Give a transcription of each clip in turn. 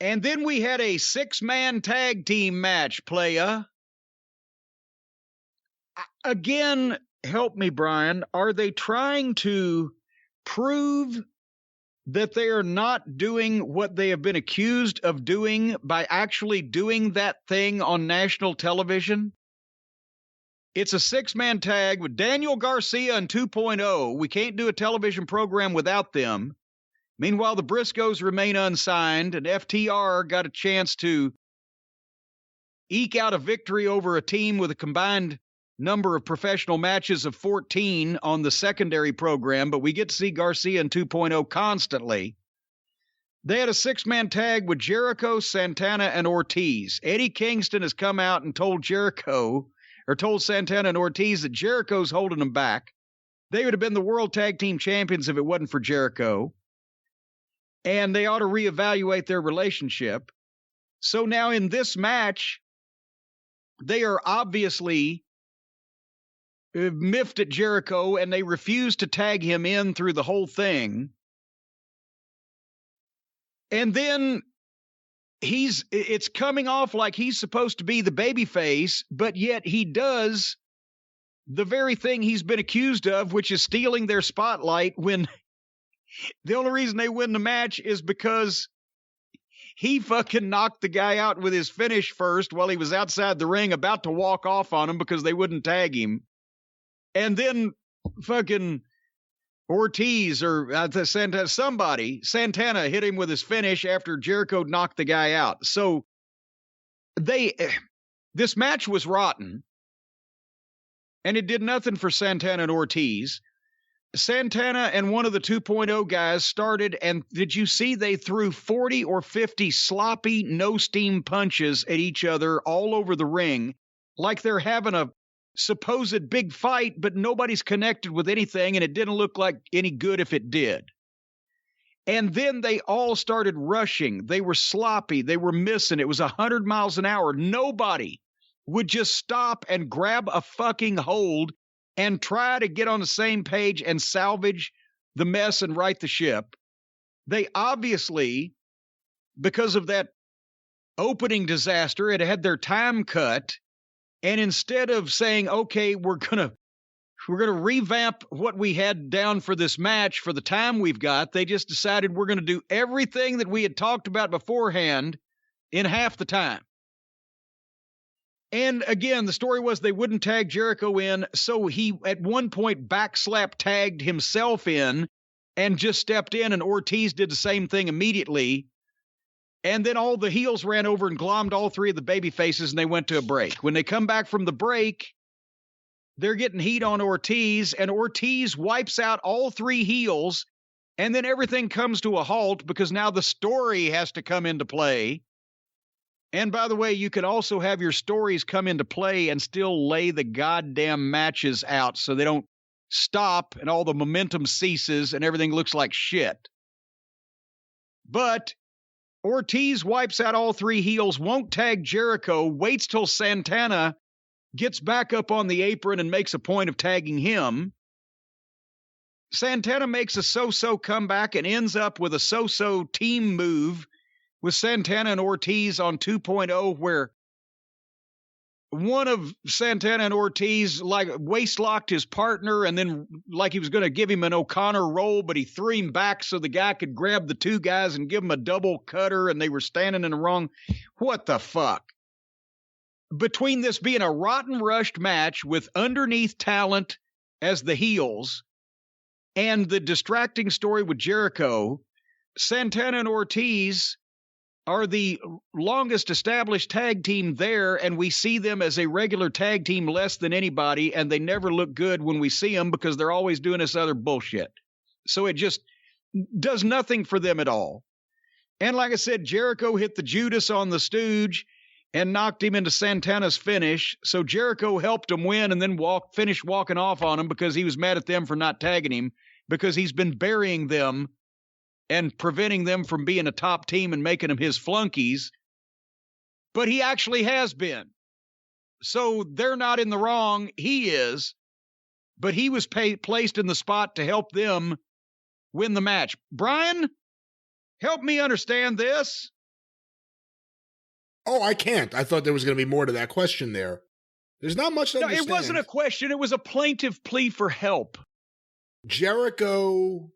And then we had a 6-man tag team match, playa. Again, help me, Brian. Are they trying to prove that they are not doing what they have been accused of doing by actually doing that thing on national television? It's a 6-man tag with Daniel Garcia and 2.0. We can't do a television program without them. Meanwhile, the Briscoes remain unsigned, and FTR got a chance to eke out a victory over a team with a combined number of professional matches of 14 on the secondary program, but we get to see Garcia and 2.0 constantly. They had a 6-man tag with Jericho, Santana, and Ortiz. Eddie Kingston has come out and told Santana and Ortiz that Jericho's holding them back. They would have been the World Tag Team Champions if it wasn't for Jericho. And they ought to reevaluate their relationship. So now in this match, they are obviously miffed at Jericho, and they refuse to tag him in through the whole thing. And then it's coming off like he's supposed to be the babyface, but yet he does the very thing he's been accused of, which is stealing their spotlight, when the only reason they win the match is because he fucking knocked the guy out with his finish first while he was outside the ring about to walk off on him because they wouldn't tag him. And then fucking Ortiz or Santana hit him with his finish after Jericho knocked the guy out. So this match was rotten, and it did nothing for Santana and Ortiz. Santana and one of the 2.0 guys started, and did you see they threw 40 or 50 sloppy, no-steam punches at each other all over the ring, like they're having a supposed big fight, but nobody's connected with anything, and it didn't look like any good if it did. And then they all started rushing. They were sloppy. They were missing. It was 100 miles an hour. Nobody would just stop and grab a fucking hold and try to get on the same page and salvage the mess and right the ship. They obviously, because of that opening disaster, it had their time cut. And instead of saying, okay, we're gonna revamp what we had down for this match for the time we've got, they just decided we're going to do everything that we had talked about beforehand in half the time. And again, the story was they wouldn't tag Jericho in, so he at one point backslap tagged himself in and just stepped in, and Ortiz did the same thing immediately. And then all the heels ran over and glommed all three of the baby faces, and they went to a break. When they come back from the break, they're getting heat on Ortiz, and Ortiz wipes out all three heels, and then everything comes to a halt because now the story has to come into play. And by the way, you can also have your stories come into play and still lay the goddamn matches out so they don't stop and all the momentum ceases and everything looks like shit. But Ortiz wipes out all three heels, won't tag Jericho, waits till Santana gets back up on the apron and makes a point of tagging him. Santana makes a so-so comeback and ends up with a so-so team move with Santana and Ortiz on 2.0, where one of Santana and Ortiz like waist-locked his partner and then like he was going to give him an O'Connor roll, but he threw him back so the guy could grab the two guys and give him a double cutter, and they were standing in the wrong. What the fuck? Between this being a rotten rushed match with underneath talent as the heels and the distracting story with Jericho, Santana and Ortiz are the longest established tag team there, and we see them as a regular tag team less than anybody, and they never look good when we see them because they're always doing this other bullshit. So it just does nothing for them at all. And like I said, Jericho hit the Judas on the Stooge and knocked him into Santana's finish. So Jericho helped him win and then finished walking off on him because he was mad at them for not tagging him, because he's been burying them and preventing them from being a top team and making them his flunkies. But he actually has been. So they're not in the wrong. He is. But he was placed in the spot to help them win the match. Brian, help me understand this. Oh, I can't. I thought there was going to be more to that question there. There's not much to understand. It wasn't a question. It was a plaintive plea for help. Jericho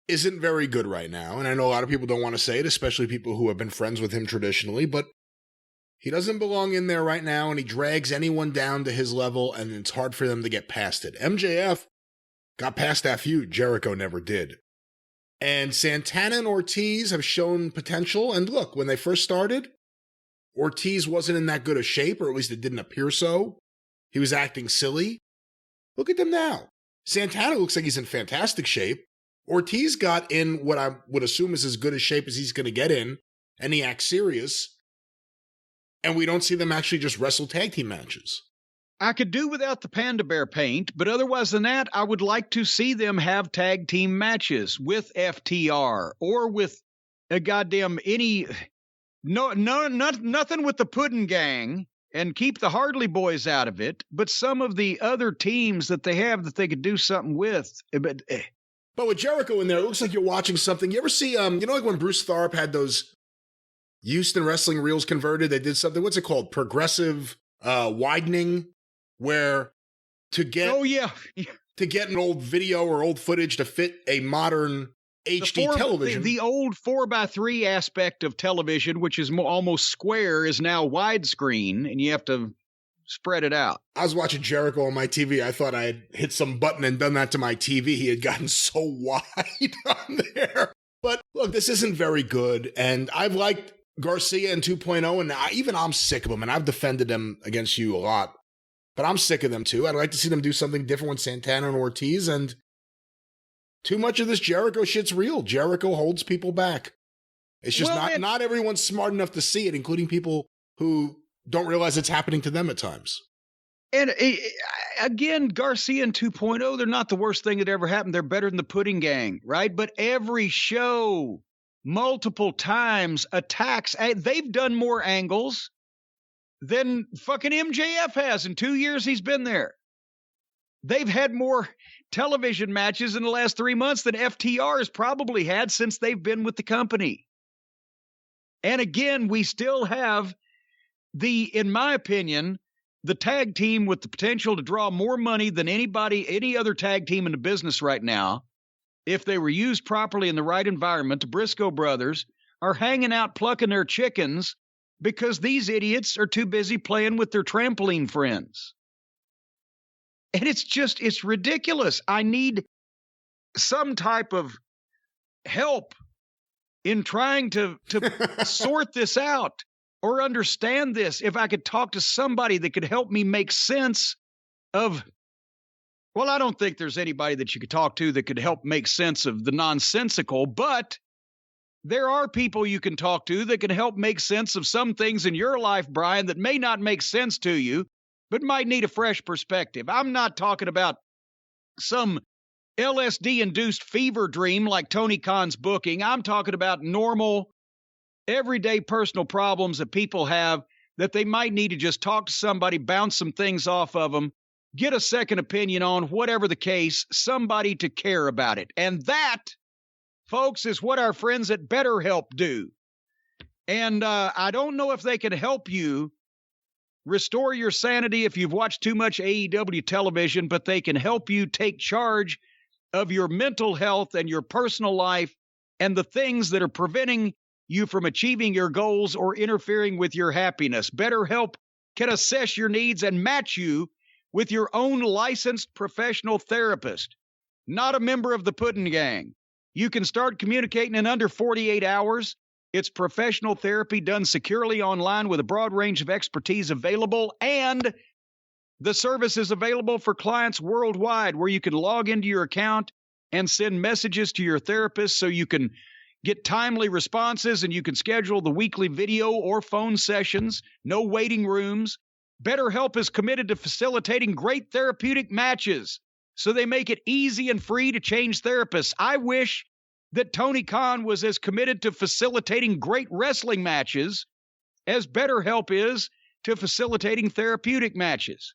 isn't very good right now, and I know a lot of people don't want to say it, especially people who have been friends with him traditionally, but he doesn't belong in there right now, and he drags anyone down to his level, and it's hard for them to get past it. MJF got past that feud. Jericho never did. And Santana and Ortiz have shown potential, and look, when they first started, Ortiz wasn't in that good a shape, or at least it didn't appear so. He was acting silly. Look at them now. Santana looks like he's in fantastic shape. Ortiz got in what I would assume is as good a shape as he's going to get in, and he acts serious. And we don't see them actually just wrestle tag team matches. I could do without the Panda Bear paint, but otherwise than that, I would like to see them have tag team matches with FTR or with a goddamn any... nothing with the Puddin' Gang, and keep the Hardley Boys out of it, but some of the other teams that they have that they could do something with. But with Jericho in there, it looks like you're watching something. You ever see, like when Bruce Tharpe had those Houston wrestling reels converted, they did something, what's it called? Progressive widening, where to get an old video or old footage to fit a modern HD television. The old 4x3 aspect of television, which is almost square, is now widescreen, and you have to spread it out. I was watching Jericho on my TV. I thought I had hit some button and done that to my TV. He had gotten so wide on there. But look, this isn't very good, and I've liked Garcia in 2.0, and even I'm sick of them, and I've defended them against you a lot. But I'm sick of them too. I'd like to see them do something different with Santana and Ortiz, and too much of this Jericho shit's real. Jericho holds people back. It's just not everyone's smart enough to see it, including people who don't realize it's happening to them at times. And again, Garcia and 2.0, they're not the worst thing that ever happened. They're better than the Pudding Gang, right? But every show, multiple times, attacks. They've done more angles than fucking MJF has in 2 years he's been there. They've had more television matches in the last 3 months than FTR has probably had since they've been with the company. And again, we still have in my opinion, the tag team with the potential to draw more money than any other tag team in the business right now. If they were used properly in the right environment, the Briscoe brothers are hanging out plucking their chickens because these idiots are too busy playing with their trampoline friends. And it's ridiculous. I need some type of help in trying to sort this out or understand this. If I could talk to somebody that could help me make sense of, well, I don't think there's anybody that you could talk to that could help make sense of the nonsensical, but there are people you can talk to that can help make sense of some things in your life, Brian, that may not make sense to you, but might need a fresh perspective. I'm not talking about some LSD-induced fever dream like Tony Khan's booking. I'm talking about normal, everyday personal problems that people have that they might need to just talk to somebody, bounce some things off of them, get a second opinion on, whatever the case, somebody to care about it. And that, folks, is what our friends at BetterHelp do. And I don't know if they can help you restore your sanity if you've watched too much AEW television, but they can help you take charge of your mental health and your personal life and the things that are preventing you from achieving your goals or interfering with your happiness. BetterHelp can assess your needs and match you with your own licensed professional therapist, not a member of the Puddin' Gang. You can start communicating in under 48 hours. It's professional therapy done securely online with a broad range of expertise available, and the service is available for clients worldwide where you can log into your account and send messages to your therapist so you can get timely responses and you can schedule the weekly video or phone sessions. No waiting rooms. BetterHelp is committed to facilitating great therapeutic matches, so they make it easy and free to change therapists. I wish that Tony Khan was as committed to facilitating great wrestling matches as BetterHelp is to facilitating therapeutic matches.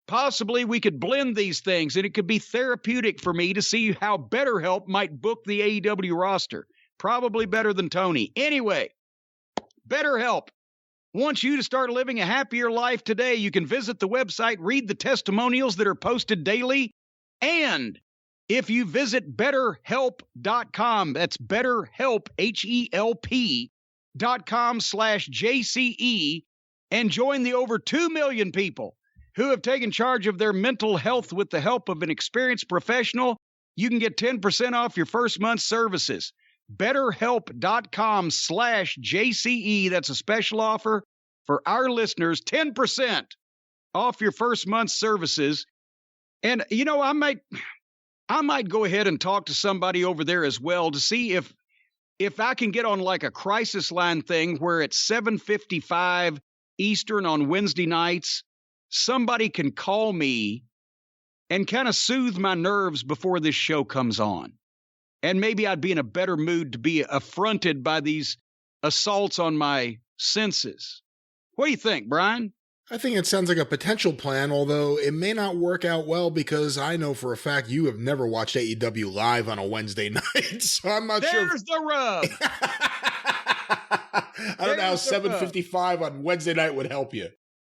Possibly we could blend these things, and it could be therapeutic for me to see how BetterHelp might book the AEW roster. Probably better than Tony. Anyway, BetterHelp. wants you to start living a happier life today. You can visit the website, read the testimonials that are posted daily, and if you visit BetterHelp.com, that's BetterHelp, HELP.com/JCE, and join the over 2 million people who have taken charge of their mental health with the help of an experienced professional. You can get 10% off your first month's services. BetterHelp.com/JCE. That's a special offer for our listeners, 10% off your first month's services. And, you know, I might go ahead and talk to somebody over there as well to see if I can get on like a crisis line thing where it's 7:55 Eastern on Wednesday nights, somebody can call me and kind of soothe my nerves before this show comes on. And maybe I'd be in a better mood to be affronted by these assaults on my senses. What do you think, Brian? I think it sounds like a potential plan, although it may not work out well because I know for a fact you have never watched AEW live on a Wednesday night, so I'm not sure. There's the rub. I don't know how 7:55 on Wednesday night would help you.